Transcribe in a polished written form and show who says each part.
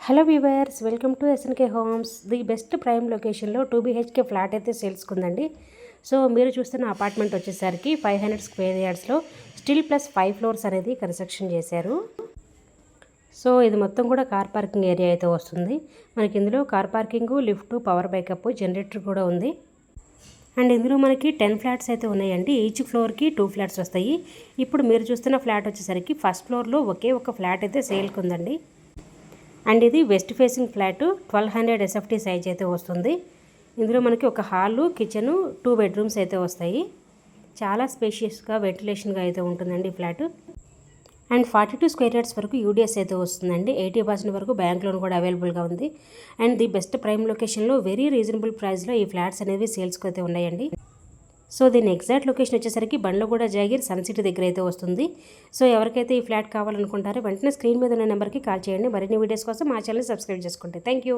Speaker 1: Hello viewers, welcome to SNK homes. The best prime లొకేషన్లో 2 BHK flat అయితే సేల్స్కుందండి. So మీరు చూస్తున్న అపార్ట్మెంట్ వచ్చేసరికి 500 స్క్వేర్ యార్డ్స్లో స్టిల్ ప్లస్ 5 ఫ్లోర్స్ అనేది కన్స్ట్రక్షన్ చేశారు. సో ఇది మొత్తం కూడా కార్ పార్కింగ్ ఏరియా అయితే వస్తుంది. మనకి ఇందులో car parking, lift, power backup, generator కూడా ఉంది. అండ్ ఇందులో మనకి 10 ఫ్లాట్స్ అయితే ఉన్నాయండి. ఈచ్ ఫ్లోర్కి 2 ఫ్లాట్స్ వస్తాయి. ఇప్పుడు మీరు చూస్తున్న ఫ్లాట్ వచ్చేసరికి ఫస్ట్ ఫ్లోర్లో ఒకే ఒక ఫ్లాట్ అయితే సేల్కి ఉందండి. అండ్ ఇది west facing flat 1200 SFT size అయితే వస్తుంది. ఇందులో మనకి ఒక హాలు, కిచెను, 2 బెడ్రూమ్స్ అయితే వస్తాయి. చాలా స్పేషియస్గా, వెంటిలేషన్గా అయితే ఉంటుందండి ఈ ఫ్లాట్. అండ్ 42 స్క్వేర్ యార్డ్స్ వరకు యూడిఎస్ అయితే వస్తుందండి. 80% వరకు బ్యాంక్ లోన్ కూడా అవైలబుల్గా ఉంది. అండ్ ది బెస్ట్ ప్రైమ్ లొకేషన్లో వెరీ రీజనబుల్ ప్రైస్లో ఈ ఫ్లాట్స్ అనేవి సేల్స్కి అయితే ఉన్నాయండి. సో దీని ఎగ్జాక్ట్ లొకేషన్ వచ్చేసరికి బండ్లగూడ జాగీర్ సన్ సిటీ దగ్గర అయితే వస్తుంది. సో ఎవరికైతే ఈ ఫ్లాట్ కావాలనుకుంటారో వెంటనే స్క్రీన్ మీద ఉన్న నెంబర్కి కాల్ చేయండి. మరిన్ని వీడియోస్ కోసం మా ఛానల్ సబ్స్క్రైబ్ చేసుకోండి. Thank you.